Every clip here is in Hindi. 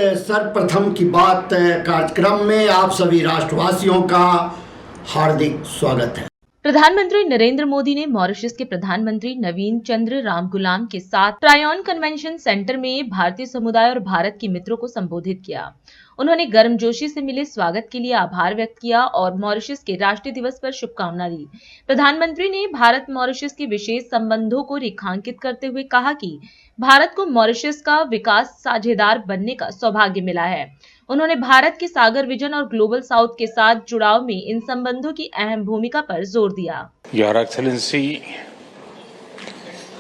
सर्वप्रथम की बात कार्यक्रम में आप सभी राष्ट्रवासियों का हार्दिक स्वागत है। प्रधानमंत्री नरेंद्र मोदी ने मॉरिशस के प्रधानमंत्री नवीन चंद्र रामगुलाम के साथ ट्रायन कन्वेंशन सेंटर में भारतीय समुदाय और भारत के मित्रों को संबोधित किया। उन्होंने गर्मजोशी से मिले स्वागत के लिए आभार व्यक्त किया और मॉरिशस के राष्ट्रीय दिवस पर शुभकामना दी। प्रधानमंत्री ने भारत मॉरिशस के विशेष संबंधों को रेखांकित करते हुए कहा कि भारत को मॉरिशस का विकास साझेदार बनने का सौभाग्य मिला है। उन्होंने भारत के सागर विजन और ग्लोबल साउथ के साथ जुड़ाव में इन संबंधों की अहम भूमिका पर जोर दिया। योर एक्सेलेंसी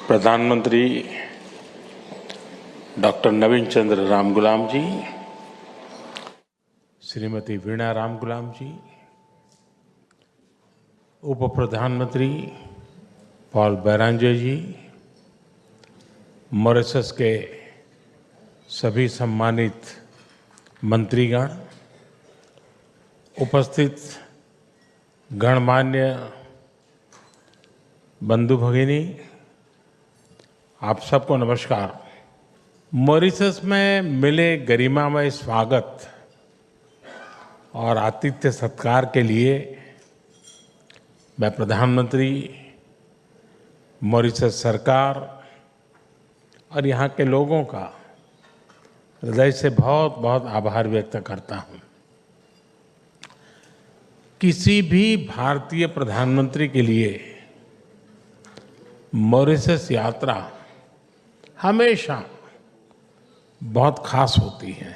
प्रधानमंत्री डॉक्टर नवीन चंद्र रामगुलाम जी, श्रीमती वीणा रामगुलाम जी, उप प्रधानमंत्री पॉल बैरांजे जी, मॉरिशस के सभी सम्मानित मंत्रीगण, उपस्थित गणमान्य बंधु भगिनी, आप सबको नमस्कार। मॉरिशस में मिले गरिमामय स्वागत और आतिथ्य सत्कार के लिए मैं प्रधानमंत्री, मॉरिशस सरकार और यहाँ के लोगों का हृदय से बहुत बहुत आभार व्यक्त करता हूँ। किसी भी भारतीय प्रधानमंत्री के लिए मॉरिशस यात्रा हमेशा बहुत खास होती है।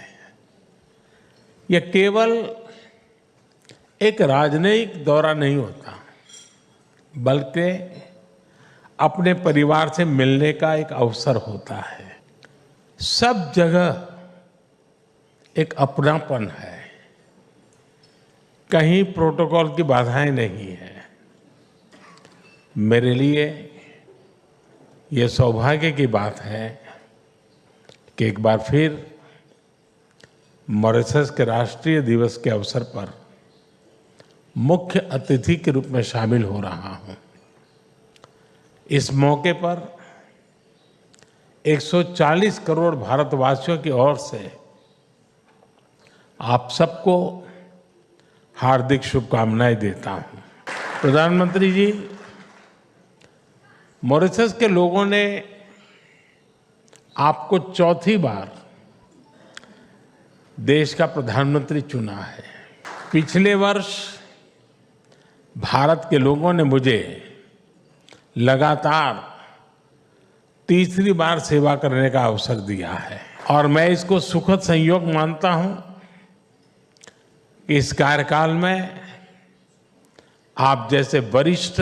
यह केवल एक राजनयिक दौरा नहीं होता, बल्कि अपने परिवार से मिलने का एक अवसर होता है। सब जगह एक अपनापन है, कहीं प्रोटोकॉल की बाधाएं नहीं है। मेरे लिए ये सौभाग्य की बात है कि एक बार फिर मॉरिशस के राष्ट्रीय दिवस के अवसर पर मुख्य अतिथि के रूप में शामिल हो रहा हूं। इस मौके पर 140 करोड़ भारतवासियों की ओर से आप सबको हार्दिक शुभकामनाएं देता हूं। प्रधानमंत्री जी, मॉरिशस के लोगों ने आपको चौथी बार देश का प्रधानमंत्री चुना है। पिछले वर्ष भारत के लोगों ने मुझे लगातार तीसरी बार सेवा करने का अवसर दिया है और मैं इसको सुखद संयोग मानता हूं। इस कार्यकाल में आप जैसे वरिष्ठ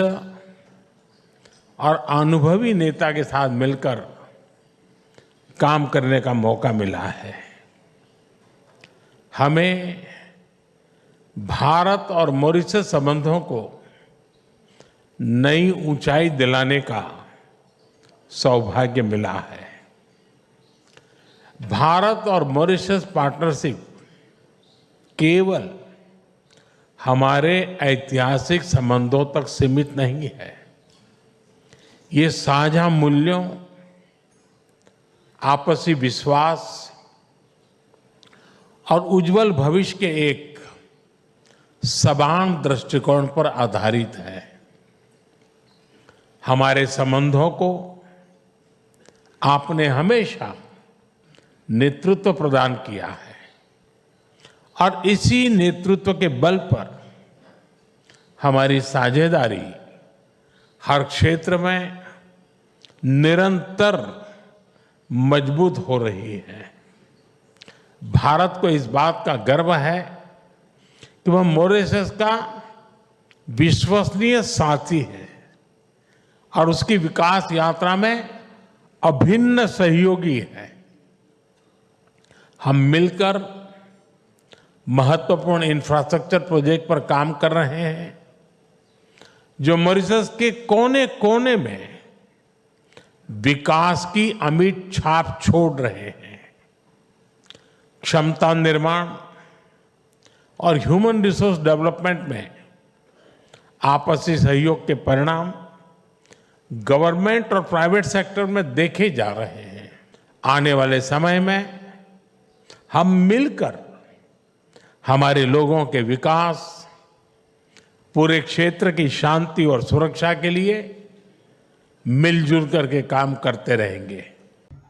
और अनुभवी नेता के साथ मिलकर काम करने का मौका मिला है। हमें भारत और मॉरिशस संबंधों को नई ऊंचाई दिलाने का सौभाग्य मिला है। भारत और मॉरिशस पार्टनरशिप केवल हमारे ऐतिहासिक संबंधों तक सीमित नहीं है। ये साझा मूल्यों, आपसी विश्वास और उज्जवल भविष्य के एक समान दृष्टिकोण पर आधारित है। हमारे संबंधों को आपने हमेशा नेतृत्व प्रदान किया है और इसी नेतृत्व के बल पर हमारी साझेदारी हर क्षेत्र में निरंतर मजबूत हो रही है। भारत को इस बात का गर्व है कि वह मॉरिशस का विश्वसनीय साथी है और उसकी विकास यात्रा में अभिन्न सहयोगी है। हम मिलकर महत्वपूर्ण इंफ्रास्ट्रक्चर प्रोजेक्ट पर काम कर रहे हैं जो मॉरिशस के कोने कोने में विकास की अमिट छाप छोड़ रहे हैं। क्षमता निर्माण और ह्यूमन रिसोर्स डेवलपमेंट में आपसी सहयोग के परिणाम गवर्नमेंट और प्राइवेट सेक्टर में देखे जा रहे हैं। आने वाले समय में हम मिलकर हमारे लोगों के विकास, पूरे क्षेत्र की शांति और सुरक्षा के लिए मिलजुल करके काम करते रहेंगे।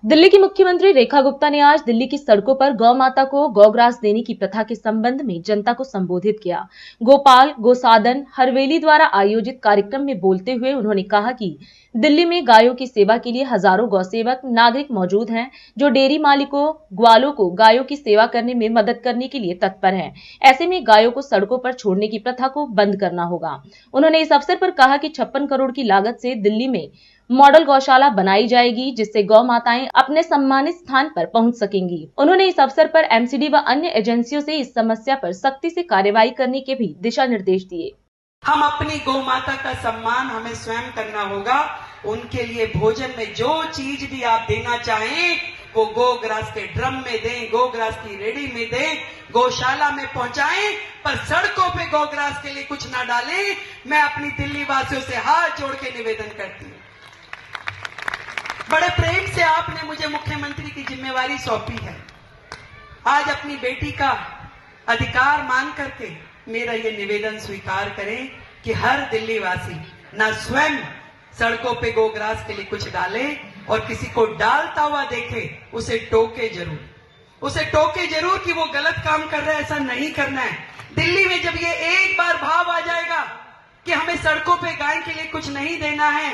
दिल्ली की मुख्यमंत्री रेखा गुप्ता ने आज दिल्ली की सड़कों पर गौ माता को गौग्रास देने की प्रथा के संबंध में जनता को संबोधित किया। गोपाल गोसादन हरवेली द्वारा आयोजित कार्यक्रम में बोलते हुए उन्होंने कहा कि दिल्ली में गायों की सेवा के लिए हजारों गौसेवक नागरिक मौजूद हैं, जो डेयरी मालिकों, ग्वालों को गायों की सेवा करने में मदद करने के लिए तत्पर हैं। ऐसे में गायों को सड़कों पर छोड़ने की प्रथा को बंद करना होगा। उन्होंने इस अवसर पर कहा कि 56 करोड़ की लागत से दिल्ली में मॉडल गौशाला बनाई जाएगी, जिससे गौ माताएं अपने सम्मानित स्थान पर पहुंच सकेंगी। उन्होंने इस अवसर पर एमसीडी व अन्य एजेंसियों से इस समस्या पर सख्ती से कार्रवाई करने के भी दिशा निर्देश दिए। हम अपनी गौ माता का सम्मान हमें स्वयं करना होगा। उनके लिए भोजन में जो चीज भी आप देना चाहें वो गोग्रास के ड्रम में दें, गोग्रास की रेडी में दें, गौशाला में पहुंचाएं, पर सड़कों पे गोग्रास के लिए कुछ ना डालें। मैं अपनी दिल्ली वासियों से हाथ जोड़ के निवेदन करती हूँ। बड़े प्रेम से आपने मुझे मुख्यमंत्री की जिम्मेवारी सौंपी है। आज अपनी बेटी का अधिकार मान करके मेरा ये निवेदन स्वीकार करें कि हर दिल्ली वासी ना स्वयं सड़कों पे गोग्रास के लिए कुछ डाले और किसी को डालता हुआ देखे उसे टोके जरूर कि वो गलत काम कर रहा है। ऐसा नहीं करना है। दिल्ली में जब ये एक बार भाव आ जाएगा कि हमें सड़कों पे गाय के लिए कुछ नहीं देना है,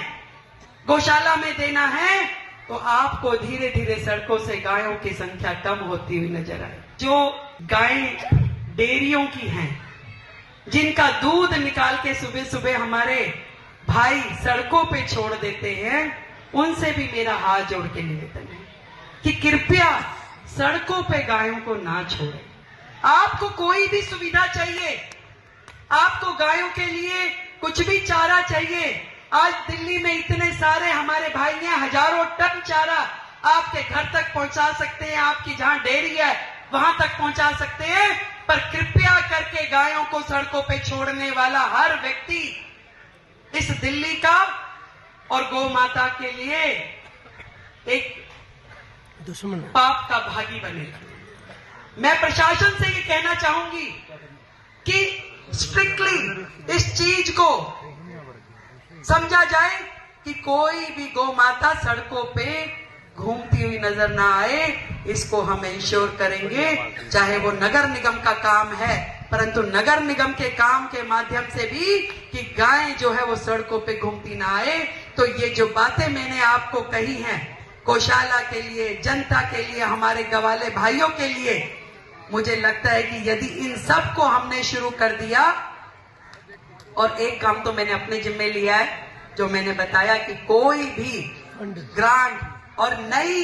गौशाला में देना है, तो आपको धीरे धीरे सड़कों से गायों की संख्या कम होती हुई नजर आए। जो गायें डेयरियों की हैं, जिनका दूध निकाल के सुबह सुबह हमारे भाई सड़कों पे छोड़ देते हैं, उनसे भी मेरा हाथ जोड़ के निवेदन है कि कृपया सड़कों पे गायों को ना छोड़ें। आपको कोई भी सुविधा चाहिए, आपको गायों के लिए कुछ भी चारा चाहिए, आज दिल्ली में इतने सारे हमारे भाई हैं, हजारों टन चारा आपके घर तक पहुंचा सकते हैं, आपकी जहां डेयरी है वहां तक पहुंचा सकते हैं। पर कृपया करके गायों को सड़कों पे छोड़ने वाला हर व्यक्ति इस दिल्ली का और गौ माता के लिए एक दुश्मन पाप का भागी बनेगा। मैं प्रशासन से ये कहना चाहूंगी कि स्ट्रिक्टली इस चीज को समझा जाए कि कोई भी गौ माता सड़कों पे घूमती हुई नजर ना आए। इसको हम इंश्योर करेंगे, चाहे वो नगर निगम का काम है, परंतु नगर निगम के काम के माध्यम से भी कि गाय जो है वो सड़कों पे घूमती ना आए। तो ये जो बातें मैंने आपको कही हैं गौशाला के लिए, जनता के लिए, हमारे गवाले भाइयों के लिए, मुझे लगता है कि यदि इन सब को हमने शुरू कर दिया, और एक काम तो मैंने अपने जिम्मे लिया है, जो मैंने बताया कि कोई भी ग्रांट और नई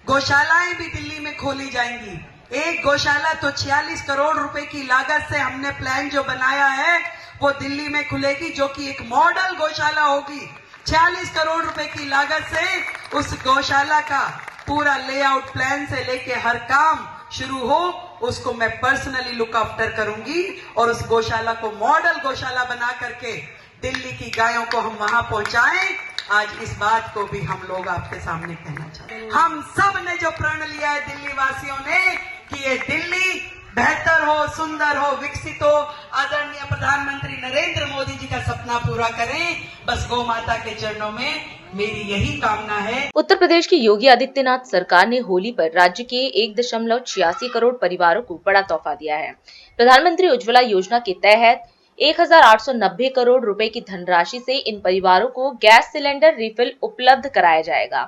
गौशालाएं भी दिल्ली में खोली जाएंगी। एक गौशाला तो 46 करोड़ रुपए की लागत से हमने प्लान जो बनाया है वो दिल्ली में खुलेगी, जो कि एक मॉडल गौशाला होगी। 46 करोड़ रुपए की लागत से उस गौशाला का पूरा लेआउट प्लान से लेके हर काम शुरू हो, उसको मैं पर्सनली लुक आफ्टर करूंगी और उस गौशाला को मॉडल गौशाला बना करके दिल्ली की गायों को हम वहां पहुंचाएं। आज इस बात को भी हम लोग आपके सामने कहना चाहते हैं। हम सब ने जो प्रण लिया है दिल्ली वासियों ने कि ये दिल्ली बेहतर हो, सुंदर हो, विकसित हो, आदरणीय प्रधानमंत्री नरेंद्र मोदी जी का सपना पूरा करें। बस गौ माता के चरणों में मेरी यही कामना है। उत्तर प्रदेश की योगी आदित्यनाथ सरकार ने होली पर राज्य के 1.86 करोड़ परिवारों को बड़ा तोहफा दिया है। प्रधानमंत्री उज्ज्वला योजना के तहत 1890 करोड़ रुपए की धनराशि से इन परिवारों को गैस सिलेंडर रिफिल उपलब्ध कराया जाएगा।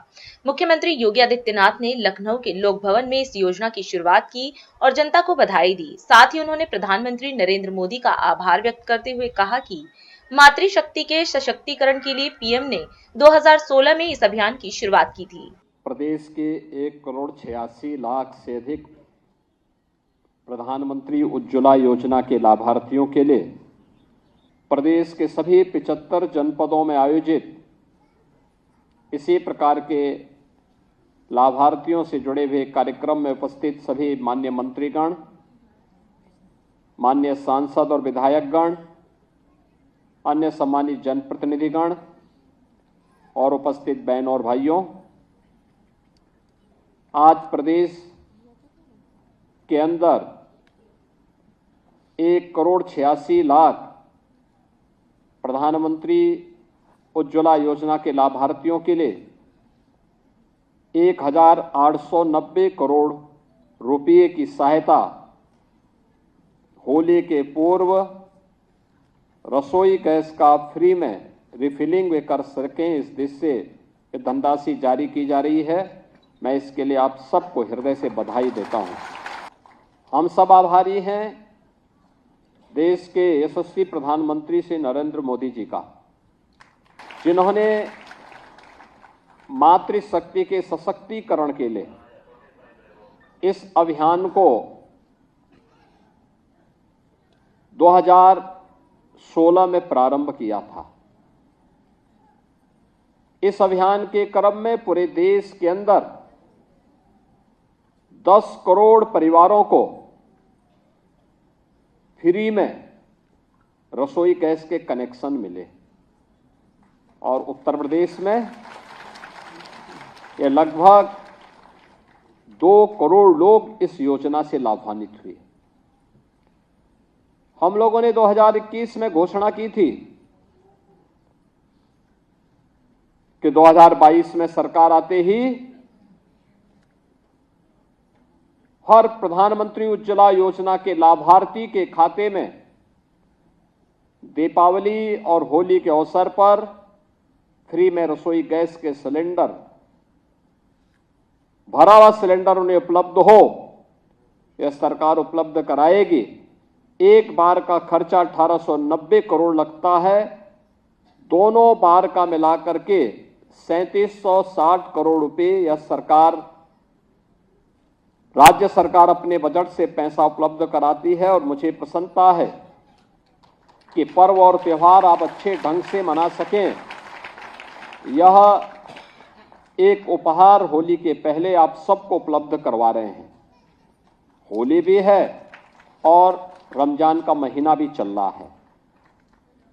मुख्यमंत्री योगी आदित्यनाथ ने लखनऊ के लोक भवन में इस योजना की शुरुआत की और जनता को बधाई दी। साथ ही उन्होंने प्रधानमंत्री नरेंद्र मोदी का आभार व्यक्त करते हुए कहा कि मातृशक्ति के सशक्तिकरण के लिए पीएम ने 2016 में इस अभियान की शुरुआत की थी। प्रदेश के 1,86,00,000 से अधिक प्रधानमंत्री उज्ज्वला योजना के लाभार्थियों के लिए प्रदेश के सभी 75 जनपदों में आयोजित इसी प्रकार के लाभार्थियों से जुड़े हुए कार्यक्रम में उपस्थित सभी माननीय मंत्रीगण, माननीय सांसद और विधायकगण, अन्य सम्मानित जनप्रतिनिधिगण और उपस्थित बहन और भाइयों, आज प्रदेश के अंदर 1,86,00,000 प्रधानमंत्री उज्ज्वला योजना के लाभार्थियों के लिए 1,890 करोड़ रुपये की सहायता होली के पूर्व रसोई गैस का फ्री में रिफिलिंग वे कर सकें, इस दिशा से धनराशि जारी की जा रही है। मैं इसके लिए आप सबको हृदय से बधाई देता हूं। हम सब आभारी हैं देश के यशस्वी प्रधानमंत्री श्री नरेंद्र मोदी जी का, जिन्होंने मातृशक्ति के सशक्तिकरण के लिए इस अभियान को 2016 में प्रारंभ किया था। इस अभियान के क्रम में पूरे देश के अंदर 10 करोड़ परिवारों को फ्री में रसोई गैस के कनेक्शन मिले और उत्तर प्रदेश में ये लगभग 2 करोड़ लोग इस योजना से लाभान्वित हुए। हम लोगों ने 2021 में घोषणा की थी कि 2022 में सरकार आते ही हर प्रधानमंत्री उज्ज्वला योजना के लाभार्थी के खाते में दीपावली और होली के अवसर पर फ्री में रसोई गैस के सिलेंडर, भरा हुआ सिलेंडर उन्हें उपलब्ध हो, यह सरकार उपलब्ध कराएगी। एक बार का खर्चा 1890 करोड़ लगता है, दोनों बार का मिलाकर के 3760 करोड़ रुपए यह सरकार, राज्य सरकार अपने बजट से पैसा उपलब्ध कराती है। और मुझे प्रसन्नता है कि पर्व और त्योहार आप अच्छे ढंग से मना सकें। यह एक उपहार होली के पहले आप सबको उपलब्ध करवा रहे हैं। होली भी है और रमजान का महीना भी चल रहा है,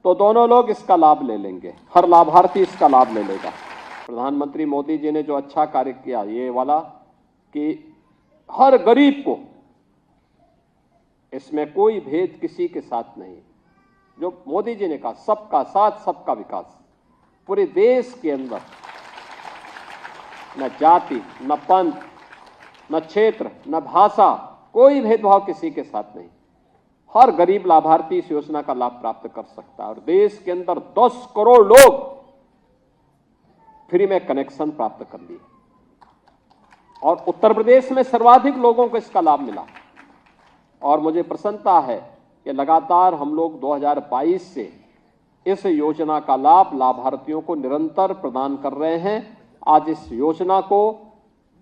तो दोनों लोग इसका लाभ ले लेंगे, हर लाभार्थी इसका लाभ ले लेगा। प्रधानमंत्री मोदी जी ने जो अच्छा कार्य किया ये वाला कि हर गरीब को, इसमें कोई भेद किसी के साथ नहीं, जो मोदी जी ने कहा सबका साथ सबका विकास, पूरे देश के अंदर न जाति, न पंथ, न क्षेत्र, न भाषा, कोई भेदभाव किसी के साथ नहीं। हर गरीब लाभार्थी इस योजना का लाभ प्राप्त कर सकता है और देश के अंदर 10 करोड़ लोग फ्री में कनेक्शन प्राप्त कर लिए और उत्तर प्रदेश में सर्वाधिक लोगों को इसका लाभ मिला। और मुझे प्रसन्नता है कि लगातार हम लोग 2022 से इस योजना का लाभ लाभार्थियों को निरंतर प्रदान कर रहे हैं। आज इस योजना को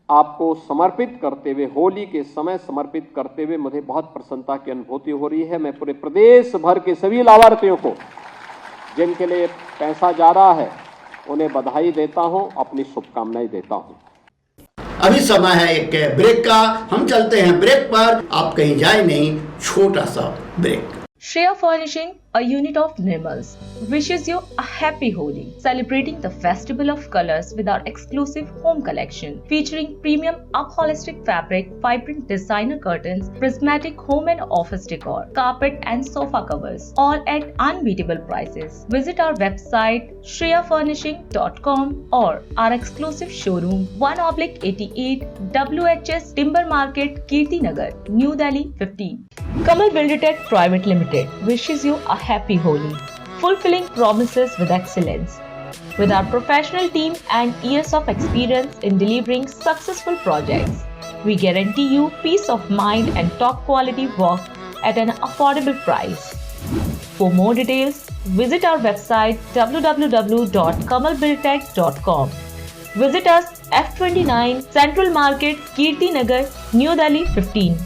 आपको समर्पित करते हुए, होली के समय समर्पित करते हुए मुझे बहुत प्रसन्नता की अनुभूति हो रही है। मैं पूरे प्रदेश भर के सभी लाभार्थियों को जिनके लिए पैसा जा रहा है उन्हें बधाई देता हूं, अपनी शुभकामनाएं देता हूं। अभी समय है एक ब्रेक का, हम चलते हैं ब्रेक पर, आप कहीं जाए नहीं, छोटा सा break. Shreya Furnishing, a unit of Nirmals, wishes you a happy Holi, celebrating the festival of colors with our exclusive home collection, featuring premium upholstered fabric, vibrant designer curtains, prismatic home and office decor, carpet and sofa covers, all at unbeatable prices. Visit our website shreyafurnishing.com or our exclusive showroom 1/88 WHS Timber Market, Kirti Nagar, New Delhi 15. Kamal Buildtech Private Limited wishes you a happy Holi, fulfilling promises with excellence. With our professional team and years of experience in delivering successful projects, we guarantee you peace of mind and top quality work at an affordable price. For more details, visit our website www.kamalbuildtech.com. Visit us F29 Central Market, Kirti Nagar, New Delhi 15.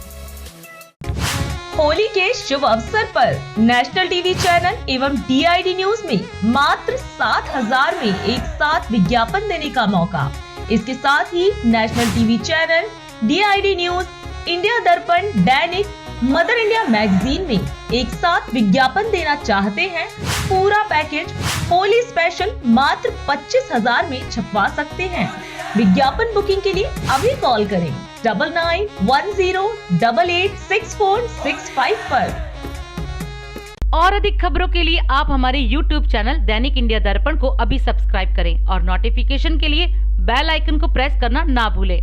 Holi के शुभ अवसर पर नेशनल टीवी चैनल एवं DID न्यूज में मात्र 7,000 में एक साथ विज्ञापन देने का मौका। इसके साथ ही national TV channel, DID news, India Darpan, दैनिक, मदर इंडिया मैगजीन में एक साथ विज्ञापन देना चाहते हैं? पूरा पैकेज होली स्पेशल मात्र 25,000 में छपवा सकते हैं। विज्ञापन बुकिंग के लिए अभी कॉल करें 9910886465 पर। और अधिक खबरों के लिए आप हमारे YouTube चैनल दैनिक इंडिया दर्पण को अभी सब्सक्राइब करें और नोटिफिकेशन के लिए बेल आइकन को प्रेस करना ना भूलें।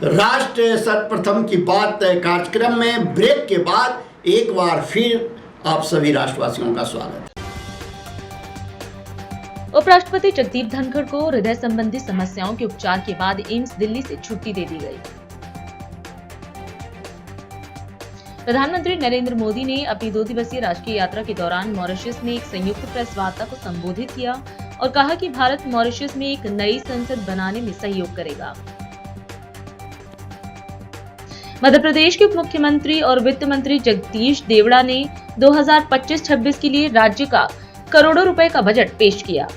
राष्ट्र सर्वप्रथम की बात कार्यक्रम में ब्रेक के बाद एक बार फिर आप सभी राष्ट्रवासियों का स्वागत है। उपराष्ट्रपति जगदीप धनखड़ को हृदय संबंधी समस्याओं के उपचार के बाद एम्स दिल्ली से छुट्टी दे दी गई। प्रधानमंत्री नरेंद्र मोदी ने अपनी 2 दिवसीय राष्ट्रीय यात्रा के दौरान मॉरिशस में एक संयुक्त प्रेस वार्ता को संबोधित किया और कहा कि भारत मॉरिशस में एक नई संसद बनाने में सहयोग करेगा। मध्य प्रदेश के उप मुख्यमंत्री और वित्त मंत्री जगदीश देवड़ा ने 2025-26 के लिए राज्य का करोड़ों रुपए का बजट पेश किया।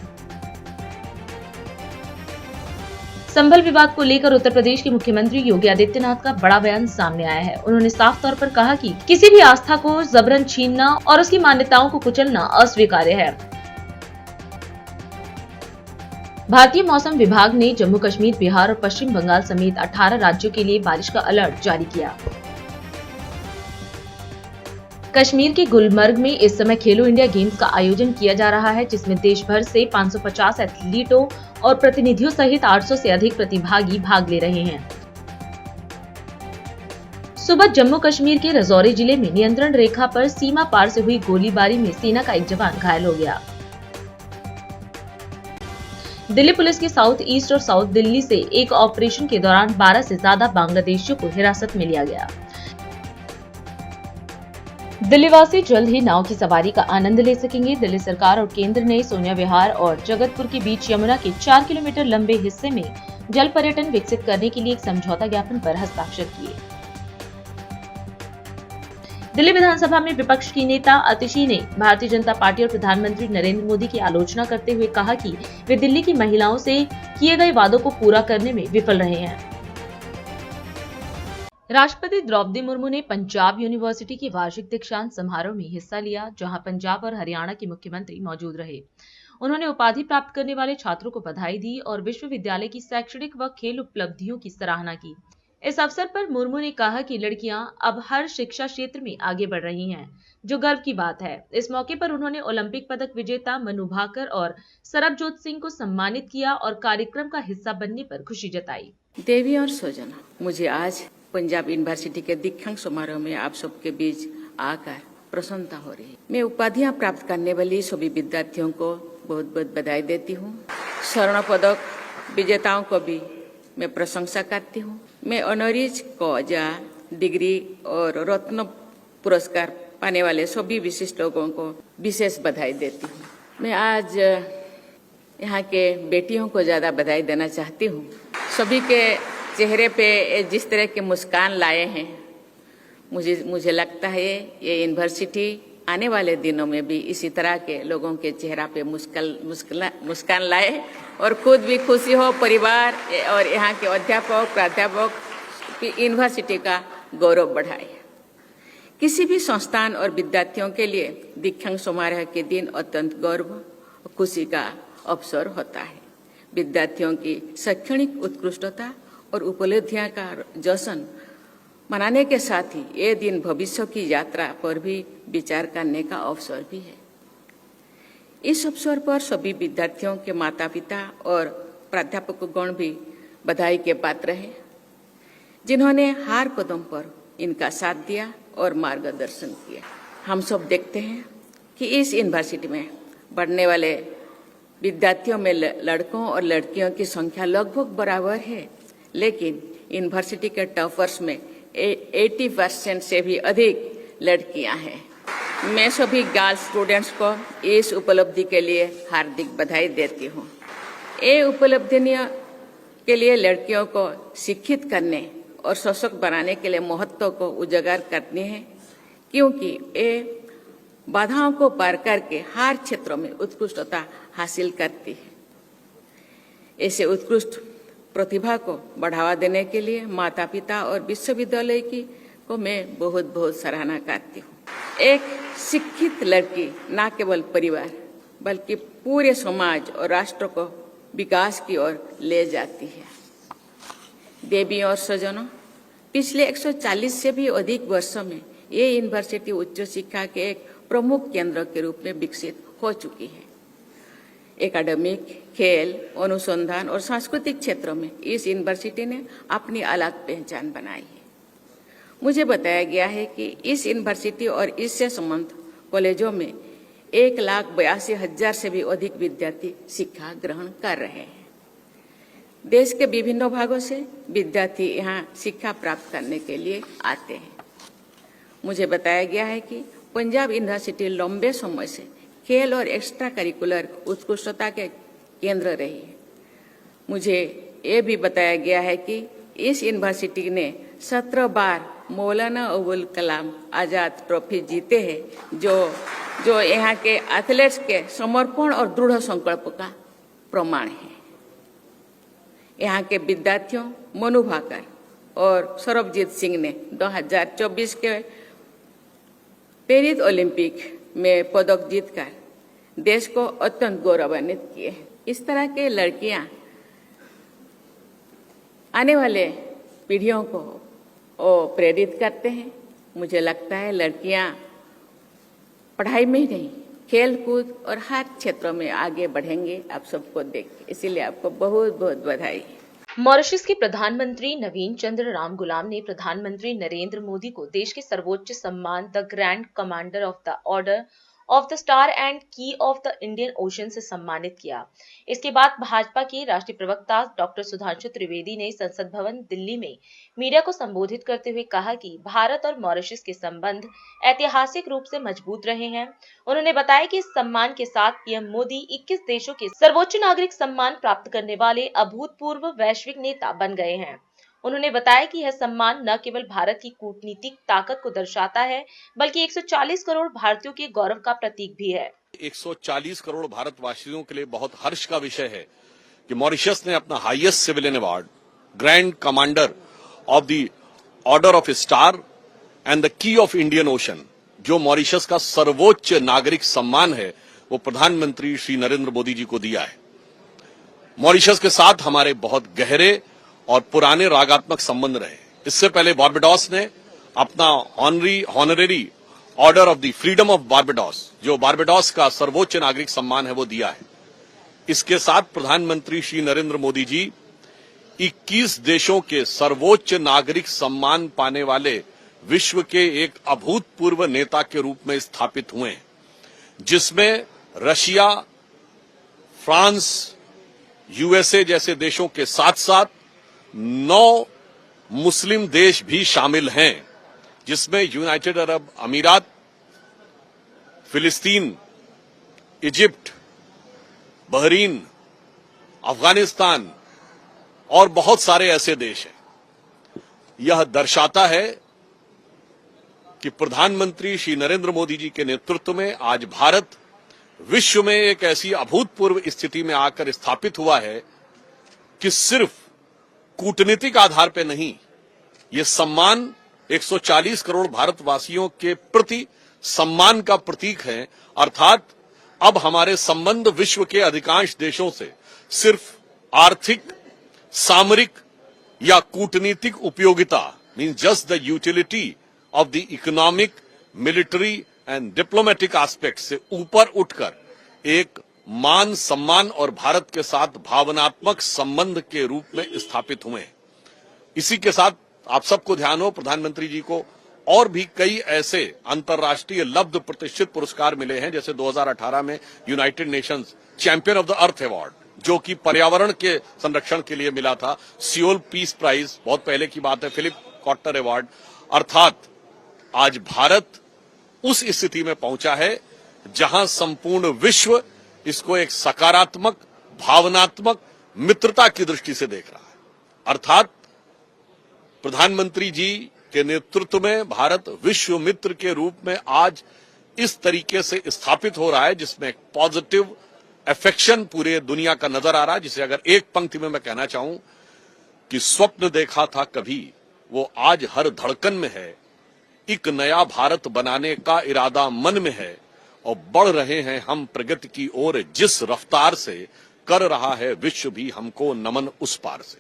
संभल विवाद को लेकर उत्तर प्रदेश के मुख्यमंत्री योगी आदित्यनाथ का बड़ा बयान सामने आया है। उन्होंने साफ तौर पर कहा कि किसी भी आस्था को जबरन छीनना और उसकी मान्यताओं को कुचलना अस्वीकार्य है। भारतीय मौसम विभाग ने जम्मू कश्मीर, बिहार और पश्चिम बंगाल समेत 18 राज्यों के लिए बारिश का अलर्ट जारी किया। कश्मीर के गुलमर्ग में इस समय खेलो इंडिया गेम्स का आयोजन किया जा रहा है, जिसमें देश भर से 550 एथलीटों और प्रतिनिधियों सहित 800 से अधिक प्रतिभागी भाग ले रहे हैं। सुबह जम्मू कश्मीर के राजौरी जिले में नियंत्रण रेखा पर सीमा पार से हुई गोलीबारी में सेना का एक जवान घायल हो गया। दिल्ली पुलिस के साउथ ईस्ट और साउथ दिल्ली से एक ऑपरेशन के दौरान 12 से ज्यादा बांग्लादेशियों को हिरासत में लिया गया। दिल्ली वासी जल्द ही नाव की सवारी का आनंद ले सकेंगे। दिल्ली सरकार और केंद्र ने सोनिया विहार और जगतपुर के बीच यमुना के 4 किलोमीटर लंबे हिस्से में जल पर्यटन विकसित करने के लिए एक समझौता ज्ञापन पर हस्ताक्षर किए। दिल्ली विधानसभा में विपक्ष की नेता अतिशी ने भारतीय जनता पार्टी और प्रधानमंत्री नरेंद्र मोदी की आलोचना करते हुए कहा कि वे दिल्ली की महिलाओं से किए गए वादों को पूरा करने में विफल रहे हैं। राष्ट्रपति द्रौपदी मुर्मू ने पंजाब यूनिवर्सिटी के वार्षिक दीक्षांत समारोह में हिस्सा लिया, जहां पंजाब और हरियाणा के मुख्यमंत्री मौजूद रहे। उन्होंने उपाधि प्राप्त करने वाले छात्रों को बधाई दी और विश्वविद्यालय की शैक्षणिक व खेल उपलब्धियों की सराहना की। इस अवसर पर मुर्मू ने कहा कि लड़कियां अब हर शिक्षा क्षेत्र में आगे बढ़ रही हैं, जो गर्व की बात है। इस मौके पर उन्होंने ओलंपिक पदक विजेता मनु भाकर और सरबजोत सिंह को सम्मानित किया और कार्यक्रम का हिस्सा बनने पर खुशी जताई। देवी और स्वजन, मुझे आज पंजाब यूनिवर्सिटी के दीक्षांत समारोह में आप सबके बीच आकर प्रसन्नता हो रही है। मैं उपाधियां प्राप्त करने वाली सभी विद्यार्थियों को बहुत बहुत बधाई देती हूँ। स्वर्ण पदक विजेताओं को भी मैं प्रशंसा करती हूँ। मैं ऑनरीज कॉजा डिग्री और रत्न पुरस्कार पाने वाले सभी विशिष्ट लोगों को विशेष बधाई देती हूँ। मैं आज यहाँ के बेटियों को ज्यादा बधाई देना चाहती हूँ। सभी के चेहरे पे जिस तरह के मुस्कान लाए हैं, मुझे लगता है ये यूनिवर्सिटी आने वाले दिनों में भी इसी तरह के लोगों के चेहरा पे मुस्कान लाए और खुद भी खुशी हो, परिवार और यहाँ के अध्यापक प्राध्यापक यूनिवर्सिटी का गौरव बढ़ाए। किसी भी संस्थान और विद्यार्थियों के लिए दीक्षांत समारोह के दिन अत्यंत गौरव और खुशी का अवसर होता है। विद्यार्थियों की शैक्षणिक उत्कृष्टता और उपलब्धियां का जश्न मनाने के साथ ही ये दिन भविष्य की यात्रा पर भी विचार करने का अवसर भी है। इस अवसर पर सभी विद्यार्थियों के माता पिता और प्राध्यापकगण भी बधाई के पात्र हैं, जिन्होंने हर कदम पर इनका साथ दिया और मार्गदर्शन किया। हम सब देखते हैं कि इस यूनिवर्सिटी में बढ़ने वाले विद्यार्थियों में लड़कों और लड़कियों की संख्या लगभग बराबर है, लेकिन यूनिवर्सिटी के टॉपर्स में 80% से भी अधिक लड़कियां हैं। मैं सभी गर्ल्स स्टूडेंट्स को इस उपलब्धि के लिए हार्दिक बधाई देती हूँ। ये उपलब्धियों के लिए लड़कियों को शिक्षित करने और सशक्त बनाने के लिए महत्व को उजागर करनी है, क्योंकि ये बाधाओं को पार करके हर क्षेत्रों में उत्कृष्टता हासिल करती है। ऐसे उत्कृष्ट प्रतिभा को बढ़ावा देने के लिए माता पिता और विश्वविद्यालय की को मैं बहुत बहुत सराहना करती हूँ। एक शिक्षित लड़की न केवल परिवार बल्कि पूरे समाज और राष्ट्र को विकास की ओर ले जाती है। देवी और सज्जनों, पिछले 140 से भी अधिक वर्षों में ये यूनिवर्सिटी उच्च शिक्षा के एक प्रमुख केंद्र के रूप में विकसित हो चुकी है। एकेडमिक, खेल, अनुसंधान और सांस्कृतिक क्षेत्रों में इस यूनिवर्सिटी ने अपनी अलग पहचान बनाई है। मुझे बताया गया है कि इस यूनिवर्सिटी और इससे संबंधित कॉलेजों में 1,82,000 से भी अधिक विद्यार्थी शिक्षा ग्रहण कर रहे हैं। देश के विभिन्न भागों से विद्यार्थी यहाँ शिक्षा प्राप्त करने के लिए आते हैं। मुझे बताया गया है कि पंजाब यूनिवर्सिटी लंबे समय से खेल और एक्स्ट्रा करिकुलर उत्कृष्टता के केंद्र रही है। मुझे ये भी बताया गया है कि इस यूनिवर्सिटी ने 17 बार मौलाना अबुल कलाम आजाद ट्रॉफी जीते हैं, जो यहाँ के एथलीट्स के समर्पण और दृढ़ संकल्प का प्रमाण है। यहाँ के विद्यार्थियों मनु भाकर और सरबजीत सिंह ने 2024 के पेरिस ओलंपिक में पदक जीतकर देश को अत्यंत गौरवान्वित किए हैं। इस तरह के लड़कियां आने वाले पीढ़ियों को प्रेरित करते हैं। मुझे लगता है लड़कियां पढ़ाई में ही नहीं, खेल कूद और हर क्षेत्रों में आगे बढ़ेंगे आप सबको देख के। इसीलिए आपको बहुत बहुत बधाई। मॉरिशस के प्रधानमंत्री नवीन चंद्र रामगुलाम ने प्रधानमंत्री नरेंद्र मोदी को देश के सर्वोच्च सम्मान the grand commander of the order of the star and की ऑफ द इंडियन ओशन से सम्मानित किया। इसके बाद भाजपा के राष्ट्रीय प्रवक्ता डॉक्टर सुधांशु त्रिवेदी ने संसद भवन दिल्ली में मीडिया को संबोधित करते हुए कहा कि भारत और मॉरिशस के संबंध ऐतिहासिक रूप से मजबूत रहे हैं। उन्होंने बताया कि इस सम्मान के साथ पीएम मोदी 21 देशों के सर्वोच्च नागरिक सम्मान प्राप्त करने वाले अभूतपूर्व वैश्विक नेता बन गए हैं। उन्होंने बताया कि यह सम्मान न केवल भारत की कूटनीतिक ताकत को दर्शाता है, बल्कि 140 करोड़ भारतीयों के गौरव का प्रतीक भी है। 140 करोड़ भारतवासियों के लिए बहुत हर्ष का विषय है कि मॉरिशस ने अपना highest civilian award grand commander of the order of star and the key of Indian ocean, जो मॉरिशस का सर्वोच्च नागरिक सम्मान है, वो प्रधानमंत्री श्री नरेंद्र मोदी जी को दिया है। मॉरिशस के साथ हमारे बहुत गहरे और पुराने रागात्मक संबंध रहे। इससे पहले बारबाडोस ने अपना honorary order of the freedom of Barbados, जो बारबाडोस का सर्वोच्च नागरिक सम्मान है, वो दिया है। इसके साथ प्रधानमंत्री श्री नरेंद्र मोदी जी 21 देशों के सर्वोच्च नागरिक सम्मान पाने वाले विश्व के एक अभूतपूर्व नेता के रूप में स्थापित हुए हैं, जिसमें रशिया, फ्रांस, यूएसए जैसे देशों के साथ साथ 9 मुस्लिम देश भी शामिल हैं, जिसमें यूनाइटेड अरब अमीरात, फिलिस्तीन, इजिप्ट, बहरीन, अफगानिस्तान और बहुत सारे ऐसे देश हैं। यह दर्शाता है कि प्रधानमंत्री श्री नरेंद्र मोदी जी के नेतृत्व में आज भारत विश्व में एक ऐसी अभूतपूर्व स्थिति में आकर स्थापित हुआ है कि सिर्फ कूटनीतिक आधार पर नहीं, ये सम्मान 140 करोड़ भारतवासियों के प्रति सम्मान का प्रतीक है। अर्थात अब हमारे संबंध विश्व के अधिकांश देशों से सिर्फ आर्थिक, सामरिक या कूटनीतिक उपयोगिता means just the utility of the economic, military and diplomatic aspect से ऊपर उठकर एक मान, सम्मान और भारत के साथ भावनात्मक संबंध के रूप में स्थापित हुए हैं। इसी के साथ आप सबको ध्यान हो, प्रधानमंत्री जी को और भी कई ऐसे अंतर्राष्ट्रीय लब्ध प्रतिष्ठित पुरस्कार मिले हैं, जैसे 2018 में United Nations champion of the earth award, जो कि पर्यावरण के संरक्षण के लिए मिला था, सियोल पीस प्राइज बहुत पहले की बात है, फिलिप कॉटनर अवार्ड। अर्थात आज भारत उस स्थिति में पहुंचा है जहां संपूर्ण विश्व इसको एक सकारात्मक, भावनात्मक, मित्रता की दृष्टि से देख रहा है। अर्थात प्रधानमंत्री जी के नेतृत्व में भारत विश्व मित्र के रूप में आज इस तरीके से स्थापित हो रहा है जिसमें एक पॉजिटिव एफेक्शन पूरे दुनिया का नजर आ रहा है, जिसे अगर एक पंक्ति में मैं कहना चाहूं कि स्वप्न देखा था कभी वो आज हर धड़कन में है, एक नया भारत बनाने का इरादा मन में है और बढ़ रहे हैं हम प्रगति की ओर जिस रफ्तार से, कर रहा है विश्व भी हमको नमन उस पार से।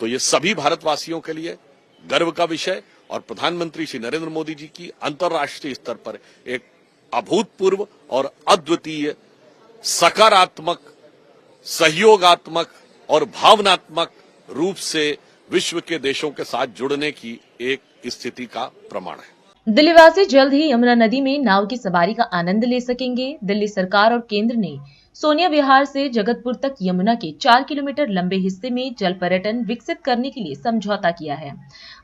तो ये सभी भारतवासियों के लिए गर्व का विषय और प्रधानमंत्री श्री नरेंद्र मोदी जी की अंतर्राष्ट्रीय स्तर पर एक अभूतपूर्व और अद्वितीय सकारात्मक, सहयोगात्मक और भावनात्मक रूप से विश्व के देशों के साथ जुड़ने की एक स्थिति का प्रमाण है। दिल्ली वासी जल्द ही यमुना नदी में नाव की सवारी का आनंद ले सकेंगे। दिल्ली सरकार और केंद्र ने सोनिया विहार से जगतपुर तक यमुना के 4 किलोमीटर लंबे हिस्से में जल पर्यटन विकसित करने के लिए समझौता किया है।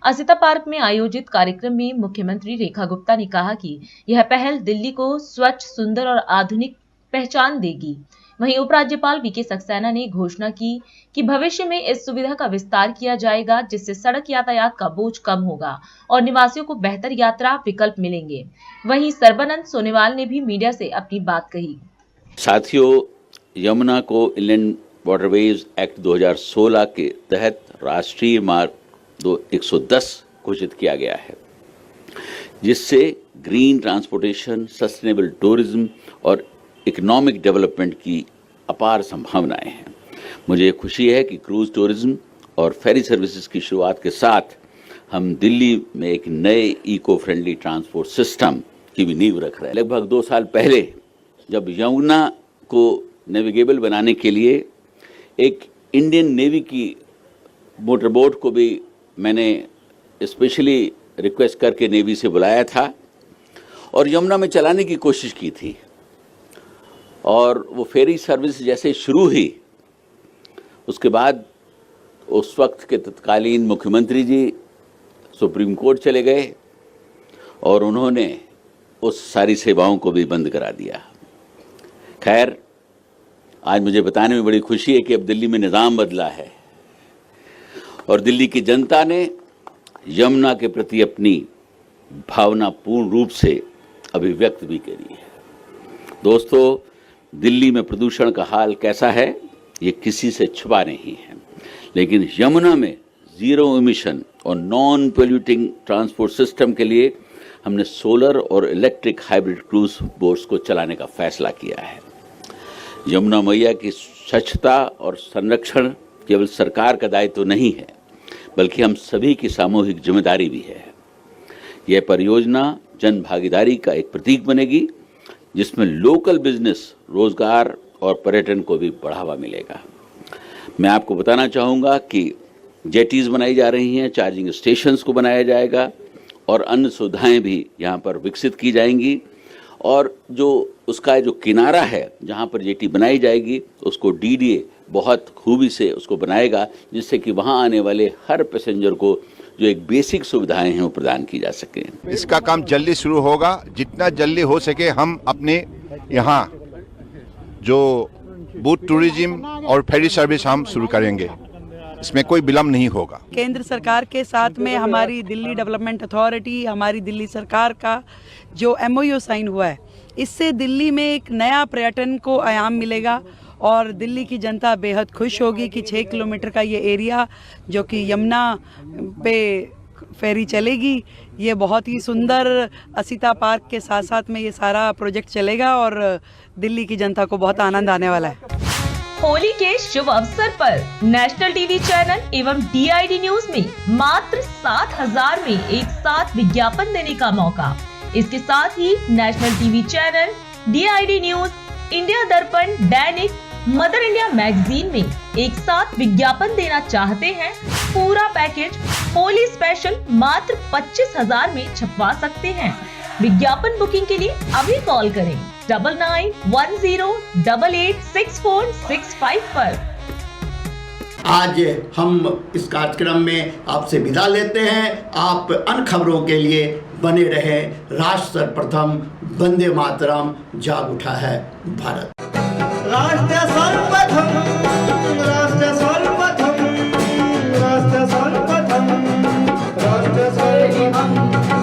असिता पार्क में आयोजित कार्यक्रम में मुख्यमंत्री रेखा गुप्ता ने कहा कि यह पहल दिल्ली को स्वच्छ, सुंदर और आधुनिक पहचान देगी। वहीं उपराज्यपाल वीके सक्सेना ने घोषणा की कि भविष्य में इस सुविधा का विस्तार किया जाएगा, जिससे सड़क यातायात का बोझ कम होगा और निवासियों को बेहतर यात्रा विकल्प मिलेंगे। वहीं सर्बानंद सोनोवाल ने भी मीडिया से अपनी बात कही। साथियों, यमुना को इनलैंड वाटरवेज एक्ट 2016 के तहत राष्ट्रीय मार्ग 110 घोषित किया गया है, जिससे ग्रीन ट्रांसपोर्टेशन, सस्टेनेबल टूरिज्म और इकोनॉमिक डेवलपमेंट की अपार संभावनाएं हैं। मुझे खुशी है कि क्रूज टूरिज्म और फेरी सर्विसेज की शुरुआत के साथ हम दिल्ली में एक नए इको फ्रेंडली ट्रांसपोर्ट सिस्टम की भी नींव रख रहे हैं। लगभग 2 साल पहले जब यमुना को नेविगेबल बनाने के लिए एक इंडियन नेवी की मोटरबोट को भी मैंने स्पेशली रिक्वेस्ट करके नेवी से बुलाया था और यमुना में चलाने की कोशिश की थी। और वो फेरी सर्विस जैसे शुरू हुई, उसके बाद उस वक्त के तत्कालीन मुख्यमंत्री जी सुप्रीम कोर्ट चले गए और उन्होंने उस सारी सेवाओं को भी बंद करा दिया। खैर, आज मुझे बताने में बड़ी खुशी है कि अब दिल्ली में निज़ाम बदला है और दिल्ली की जनता ने यमुना के प्रति अपनी भावना पूर्ण रूप से अभिव्यक्त भी करी है। दोस्तों, दिल्ली में प्रदूषण का हाल कैसा है ये किसी से छुपा नहीं है, लेकिन यमुना में जीरो एमिशन और नॉन पोल्यूटिंग ट्रांसपोर्ट सिस्टम के लिए हमने सोलर और इलेक्ट्रिक हाइब्रिड क्रूज बोट्स को चलाने का फैसला किया है। यमुना मैया की स्वच्छता और संरक्षण केवल सरकार का दायित्व नहीं है, बल्कि हम सभी की सामूहिक जिम्मेदारी भी है। यह परियोजना जन भागीदारी का एक प्रतीक बनेगी, जिसमें लोकल बिजनेस, रोजगार और पर्यटन को भी बढ़ावा मिलेगा। मैं आपको बताना चाहूँगा कि जेटीज़ बनाई जा रही हैं, चार्जिंग स्टेशंस को बनाया जाएगा और अन्य सुविधाएं भी यहाँ पर विकसित की जाएंगी। और जो उसका जो किनारा है जहाँ पर जेटी बनाई जाएगी, उसको डीडीए बहुत खूबी से उसको बनाएगा, जिससे कि वहाँ आने वाले हर पैसेंजर को जो एक बेसिक सुविधाएं हैं वो प्रदान की जा सके। इसका काम जल्दी शुरू होगा, जितना जल्दी हो सके हम अपने यहाँ जो बोट टूरिज्म और फेरी सर्विस हम शुरू करेंगे, इसमें कोई विलम्ब नहीं होगा। केंद्र सरकार के साथ में हमारी दिल्ली डेवलपमेंट अथॉरिटी, हमारी दिल्ली सरकार का जो MOU साइन हुआ है, इससे दिल्ली में एक नया पर्यटन को आयाम मिलेगा और दिल्ली की जनता बेहद खुश होगी कि 6 किलोमीटर का ये एरिया जो कि यमुना पे फेरी चलेगी, ये बहुत ही सुंदर असिता पार्क के साथ साथ में ये सारा प्रोजेक्ट चलेगा और दिल्ली की जनता को बहुत आनंद आने वाला है। होली के शुभ अवसर पर नेशनल टीवी चैनल एवं DID न्यूज में मात्र 7,000 में एक साथ विज्ञापन देने का मौका। इसके साथ ही national TV channel, DID news, India Darpan, दैनिक, मदर इंडिया मैगजीन में एक साथ विज्ञापन देना चाहते हैं? पूरा पैकेज होली स्पेशल मात्र 25,000 में छपवा सकते हैं। विज्ञापन बुकिंग के लिए अभी कॉल करें 9910886465 पर। आज हम इस कार्यक्रम में आपसे विदा लेते हैं। आप अन्य खबरों के लिए बने रहे। राष्ट्र सर्वप्रथम, वंदे मातरम, जाग उठा है भारत। राष्ट्र सर्वप्रथम।